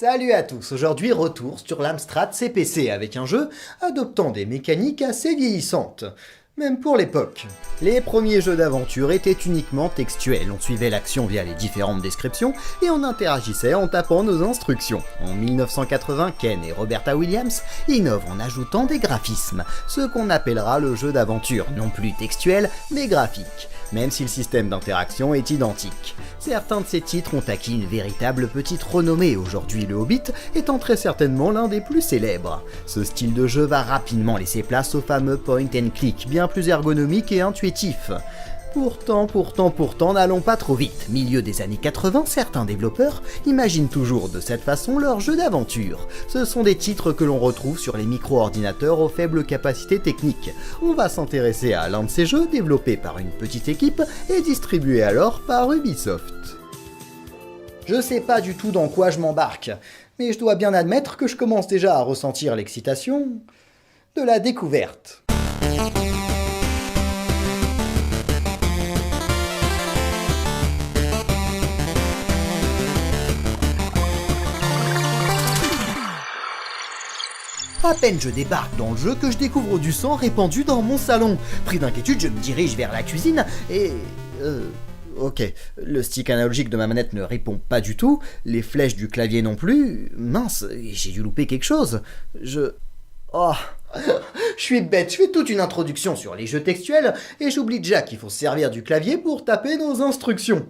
Salut à tous, aujourd'hui retour sur l'Amstrad CPC avec un jeu adoptant des mécaniques assez vieillissantes, même pour l'époque. Les premiers jeux d'aventure étaient uniquement textuels, on suivait l'action via les différentes descriptions et on interagissait en tapant nos instructions. En 1980, Ken et Roberta Williams innovent en ajoutant des graphismes, ce qu'on appellera le jeu d'aventure, non plus textuel mais graphique, même si le système d'interaction est identique. Certains de ces titres ont acquis une véritable petite renommée, aujourd'hui le Hobbit étant très certainement l'un des plus célèbres. Ce style de jeu va rapidement laisser place au fameux point and click, bien plus ergonomique et intuitif. Pourtant, n'allons pas trop vite. Milieu des années 80, certains développeurs imaginent toujours de cette façon leurs jeux d'aventure. Ce sont des titres que l'on retrouve sur les micro-ordinateurs aux faibles capacités techniques. On va s'intéresser à l'un de ces jeux développés par une petite équipe et distribué alors par Ubisoft. Je sais pas du tout dans quoi je m'embarque, mais je dois bien admettre que je commence déjà à ressentir l'excitation de la découverte. À peine je débarque dans le jeu que je découvre du sang répandu dans mon salon. Pris d'inquiétude, je me dirige vers la cuisine et... Ok, le stick analogique de ma manette ne répond pas du tout, les flèches du clavier non plus... Mince, j'ai dû louper quelque chose. Oh, je suis bête, je fais toute une introduction sur les jeux textuels et j'oublie déjà qu'il faut se servir du clavier pour taper nos instructions.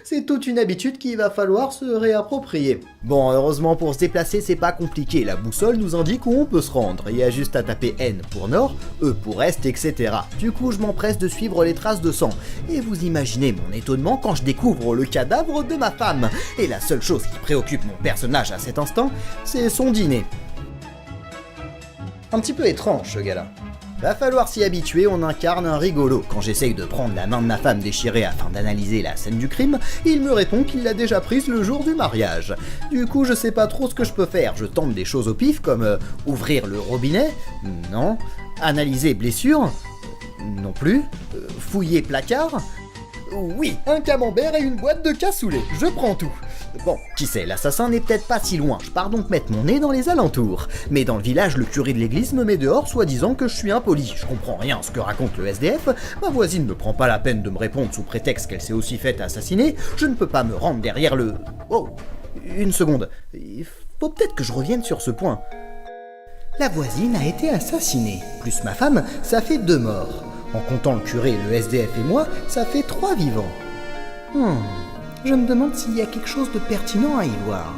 C'est toute une habitude qu'il va falloir se réapproprier. Bon, heureusement pour se déplacer, c'est pas compliqué, la boussole nous indique où on peut se rendre. Il y a juste à taper N pour nord, E pour est, etc. Du coup, je m'empresse de suivre les traces de sang. Et vous imaginez mon étonnement quand je découvre le cadavre de ma femme. Et la seule chose qui préoccupe mon personnage à cet instant, c'est son dîner. Un petit peu étrange ce gars-là. Va falloir s'y habituer, on incarne un rigolo. Quand j'essaye de prendre la main de ma femme déchirée afin d'analyser la scène du crime, il me répond qu'il l'a déjà prise le jour du mariage. Du coup, je sais pas trop ce que je peux faire. Je tente des choses au pif comme ouvrir le robinet, non. Analyser blessure, non plus. Fouiller placard, oui. Un camembert et une boîte de cassoulet, je prends tout. Bon, qui sait, l'assassin n'est peut-être pas si loin, je pars donc mettre mon nez dans les alentours. Mais dans le village, le curé de l'église me met dehors, soi-disant que je suis impoli. Je comprends rien à ce que raconte le SDF, ma voisine ne prend pas la peine de me répondre sous prétexte qu'elle s'est aussi faite assassiner, je ne peux pas me rendre derrière le... Oh, une seconde, il faut peut-être que je revienne sur ce point. La voisine a été assassinée, plus ma femme, ça fait 2 morts. En comptant le curé, le SDF et moi, ça fait 3 vivants. Je me demande s'il y a quelque chose de pertinent à y voir.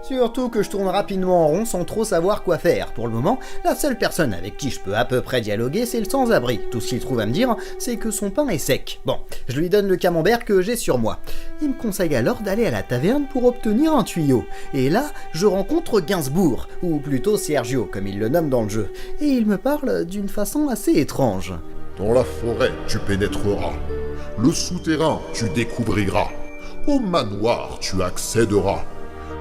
Surtout que je tourne rapidement en rond sans trop savoir quoi faire. Pour le moment, la seule personne avec qui je peux à peu près dialoguer, c'est le sans-abri. Tout ce qu'il trouve à me dire, c'est que son pain est sec. Bon, je lui donne le camembert que j'ai sur moi. Il me conseille alors d'aller à la taverne pour obtenir un tuyau. Et là, je rencontre Gainsbourg, ou plutôt Sergio, comme il le nomme dans le jeu. Et il me parle d'une façon assez étrange. Dans la forêt, tu pénétreras. Le souterrain, tu découvriras. Au manoir, tu accéderas.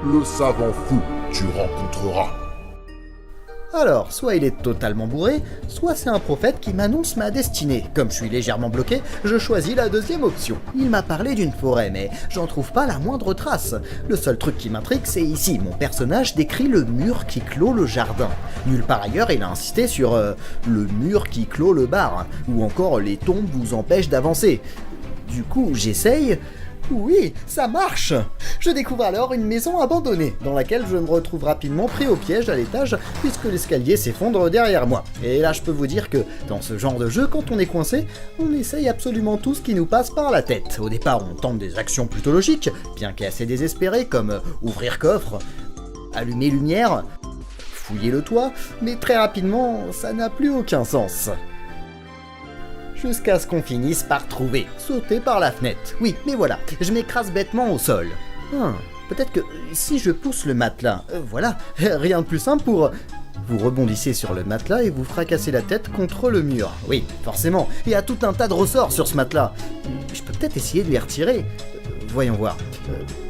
Le savant fou, tu rencontreras. Alors, soit il est totalement bourré, soit c'est un prophète qui m'annonce ma destinée. Comme je suis légèrement bloqué, je choisis la deuxième option. Il m'a parlé d'une forêt, mais j'en trouve pas la moindre trace. Le seul truc qui m'intrigue, c'est ici. Mon personnage décrit le mur qui clôt le jardin. Nulle part ailleurs, il a insisté sur le mur qui clôt le bar, ou encore les tombes vous empêchent d'avancer. Du coup, j'essaye... Oui, ça marche! Je découvre alors une maison abandonnée, dans laquelle je me retrouve rapidement pris au piège à l'étage, puisque l'escalier s'effondre derrière moi. Et là, je peux vous dire que, dans ce genre de jeu, quand on est coincé, on essaye absolument tout ce qui nous passe par la tête. Au départ, on tente des actions plutôt logiques, bien qu'assez désespérées, comme ouvrir coffre, allumer lumière, fouiller le toit, mais très rapidement, ça n'a plus aucun sens. Jusqu'à ce qu'on finisse par trouver, sauter par la fenêtre. Oui, mais voilà, je m'écrase bêtement au sol. Peut-être que si je pousse le matelas, voilà, rien de plus simple pour... Vous rebondissez sur le matelas et vous fracassez la tête contre le mur. Oui, forcément, il y a tout un tas de ressorts sur ce matelas. Je peux peut-être essayer de les retirer. Voyons voir.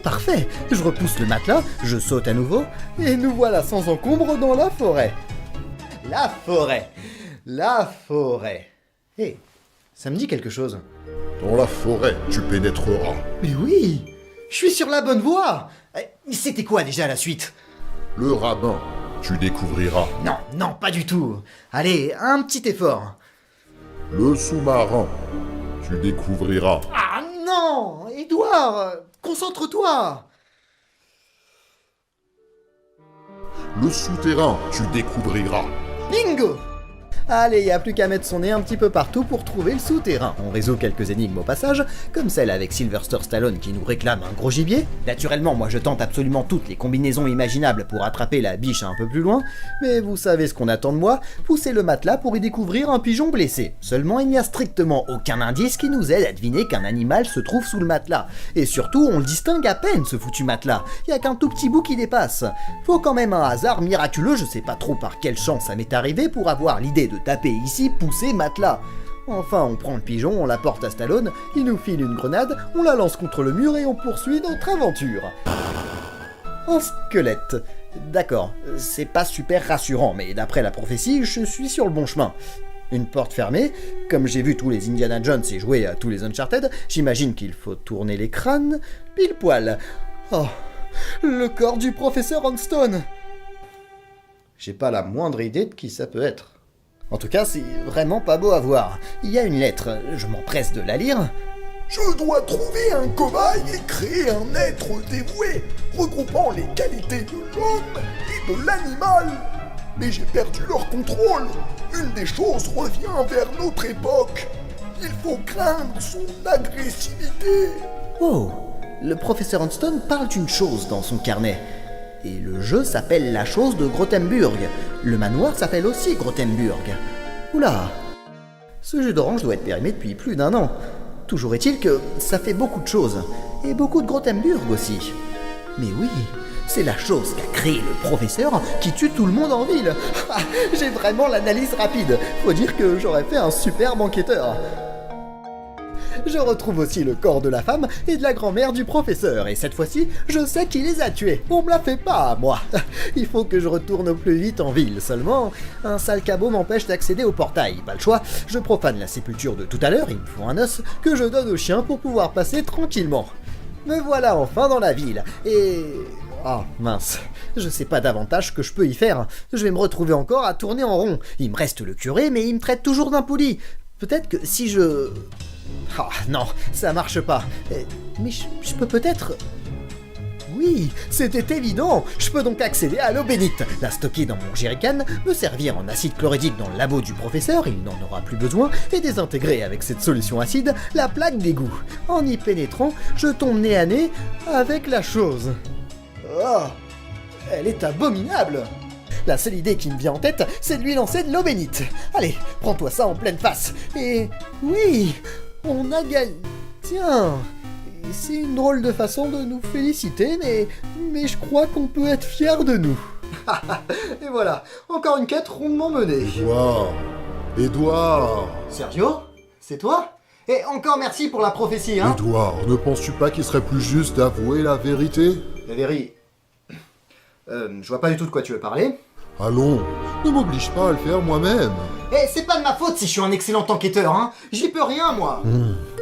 Parfait, je repousse le matelas, je saute à nouveau, et nous voilà sans encombre dans la forêt. La forêt. La forêt. Hé, ça me dit quelque chose. Dans la forêt, tu pénétreras. Mais oui, je suis sur la bonne voie. C'était quoi déjà la suite? Le rabbin, tu découvriras. Non, non, pas du tout. Allez, un petit effort. Le sous-marin, tu découvriras. Ah non, Édouard, concentre-toi. Le souterrain, tu découvriras. Bingo! Allez, y a plus qu'à mettre son nez un petit peu partout pour trouver le souterrain. On résout quelques énigmes au passage, comme celle avec Sylvester Stallone qui nous réclame un gros gibier. Naturellement, moi je tente absolument toutes les combinaisons imaginables pour attraper la biche un peu plus loin, mais vous savez ce qu'on attend de moi, pousser le matelas pour y découvrir un pigeon blessé. Seulement, il n'y a strictement aucun indice qui nous aide à deviner qu'un animal se trouve sous le matelas. Et surtout, on le distingue à peine ce foutu matelas, y a qu'un tout petit bout qui dépasse. Faut quand même un hasard miraculeux, je sais pas trop par quelle chance ça m'est arrivé pour avoir l'idée de taper ici, pousser matelas. Enfin, on prend le pigeon, on l'apporte à Stallone, il nous file une grenade, on la lance contre le mur et on poursuit notre aventure. Un squelette. D'accord, c'est pas super rassurant, mais d'après la prophétie, je suis sur le bon chemin. Une porte fermée, comme j'ai vu tous les Indiana Jones et joué à tous les Uncharted, j'imagine qu'il faut tourner les crânes, pile poil. Oh, le corps du professeur Hunstone. J'ai pas la moindre idée de qui ça peut être. En tout cas, c'est vraiment pas beau à voir. Il y a une lettre, je m'empresse de la lire. Je dois trouver un cobaye et créer un être dévoué, regroupant les qualités de l'homme et de l'animal. Mais j'ai perdu leur contrôle. Une des choses revient vers notre époque. Il faut craindre son agressivité. Oh, le professeur Hunstone parle d'une chose dans son carnet. Et le jeu s'appelle La Chose de Grothenburg. Le manoir s'appelle aussi Grothenburg. Oula, ce jus d'orange doit être périmé depuis plus d'1 an. Toujours est-il que ça fait beaucoup de choses. Et beaucoup de Grothenburg aussi. Mais oui, c'est la chose qu'a créé le professeur qui tue tout le monde en ville. J'ai vraiment l'analyse rapide. Faut dire que j'aurais fait un super enquêteur. Je retrouve aussi le corps de la femme et de la grand-mère du professeur, et cette fois-ci, je sais qui les a tués. On me la fait pas, moi. Il faut que je retourne au plus vite en ville, seulement un sale cabot m'empêche d'accéder au portail. Pas le choix, je profane la sépulture de tout à l'heure, il me faut un os que je donne au chien pour pouvoir passer tranquillement. Me voilà enfin dans la ville, et... Ah, mince, je sais pas davantage ce que je peux y faire. Je vais me retrouver encore à tourner en rond. Il me reste le curé, mais il me traite toujours d'impoli. Peut-être que si je... Ah non, ça marche pas. Mais je peux peut-être... Oui, c'était évident. Je peux donc accéder à l'eau bénite, la stocker dans mon jerrycan, me servir en acide chlorhydrique dans le labo du professeur, il n'en aura plus besoin, et désintégrer avec cette solution acide la plaque d'égout. En y pénétrant, je tombe nez à nez avec la chose. Oh, elle est abominable. La seule idée qui me vient en tête, c'est de lui lancer de l'eau bénite. Allez, prends-toi ça en pleine face. Et oui, on a gagné. Tiens, c'est une drôle de façon de nous féliciter, mais je crois qu'on peut être fiers de nous. Et voilà, encore une quête rondement menée. Édouard Sergio, c'est toi? Et encore merci pour la prophétie, hein. Édouard, ne penses-tu pas qu'il serait plus juste d'avouer la vérité? La vérité... je vois pas du tout de quoi tu veux parler. Allons, ne m'oblige pas à le faire moi-même. Eh, c'est pas de ma faute si je suis un excellent enquêteur, hein. J'y peux rien, moi.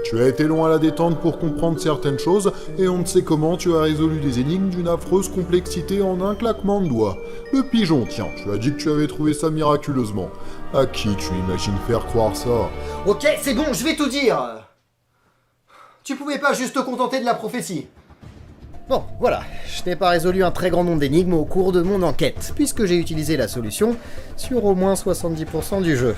Tu as été long à la détente pour comprendre certaines choses, et on ne sait comment tu as résolu des énigmes d'une affreuse complexité en un claquement de doigts. Le pigeon, tiens, tu as dit que tu avais trouvé ça miraculeusement. À qui tu imagines faire croire ça? Ok, c'est bon, je vais tout dire. Tu pouvais pas juste te contenter de la prophétie. Bon, voilà, je n'ai pas résolu un très grand nombre d'énigmes au cours de mon enquête, puisque j'ai utilisé la solution sur au moins 70% du jeu.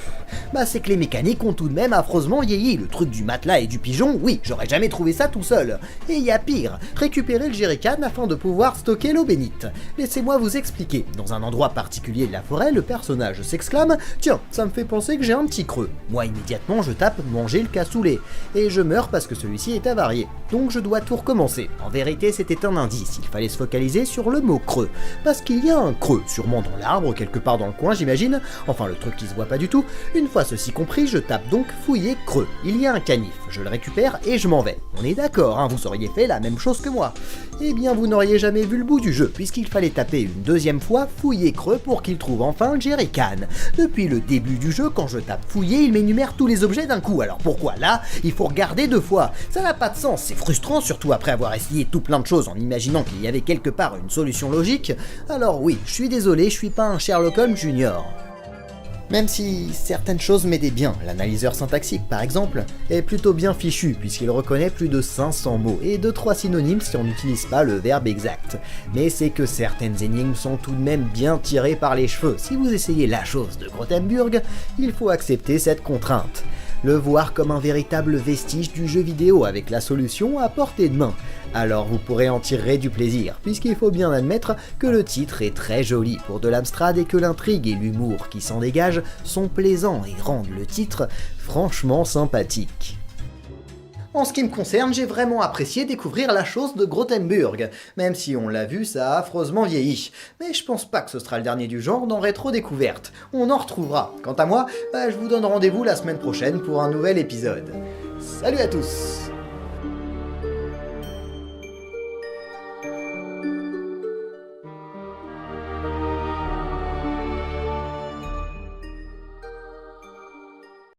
Bah c'est que les mécaniques ont tout de même affreusement vieilli, le truc du matelas et du pigeon, oui, j'aurais jamais trouvé ça tout seul. Et il y a pire, récupérer le jerrycan afin de pouvoir stocker l'eau bénite. Laissez-moi vous expliquer, dans un endroit particulier de la forêt, le personnage s'exclame « Tiens, ça me fait penser que j'ai un petit creux ». Moi immédiatement je tape « Manger le cassoulet » et je meurs parce que celui-ci est avarié, donc je dois tout recommencer. En vérité c'était un indice, il fallait se focaliser sur le mot creux, parce qu'il y a un creux, sûrement dans l'arbre, quelque part dans le coin j'imagine, enfin le truc qui se voit pas du tout. Une fois ceci compris, je tape donc fouiller creux, il y a un canif, je le récupère et je m'en vais. On est d'accord, hein, vous auriez fait la même chose que moi. Eh bien vous n'auriez jamais vu le bout du jeu, puisqu'il fallait taper une deuxième fois fouiller creux pour qu'il trouve enfin le jerrycan. Depuis le début du jeu, quand je tape fouiller, il m'énumère tous les objets d'un coup, alors pourquoi là, il faut regarder 2 fois? Ça n'a pas de sens, c'est frustrant, surtout après avoir essayé tout plein de choses chose en imaginant qu'il y avait quelque part une solution logique, alors oui, je suis désolé, je suis pas un Sherlock Holmes Junior. Même si certaines choses m'aidaient bien, l'analyseur syntaxique par exemple est plutôt bien fichu puisqu'il reconnaît plus de 500 mots et 2-3 synonymes si on n'utilise pas le verbe exact. Mais c'est que certaines énigmes sont tout de même bien tirées par les cheveux. Si vous essayez la chose de Grothenburg, il faut accepter cette contrainte. Le voir comme un véritable vestige du jeu vidéo avec la solution à portée de main. Alors vous pourrez en tirer du plaisir, puisqu'il faut bien admettre que le titre est très joli pour de l'Amstrad et que l'intrigue et l'humour qui s'en dégagent sont plaisants et rendent le titre franchement sympathique. En ce qui me concerne, j'ai vraiment apprécié découvrir la chose de Grothenburg, même si on l'a vu, ça a affreusement vieilli. Mais je pense pas que ce sera le dernier du genre dans Rétro Découverte, on en retrouvera. Quant à moi, je vous donne rendez-vous la semaine prochaine pour un nouvel épisode. Salut à tous!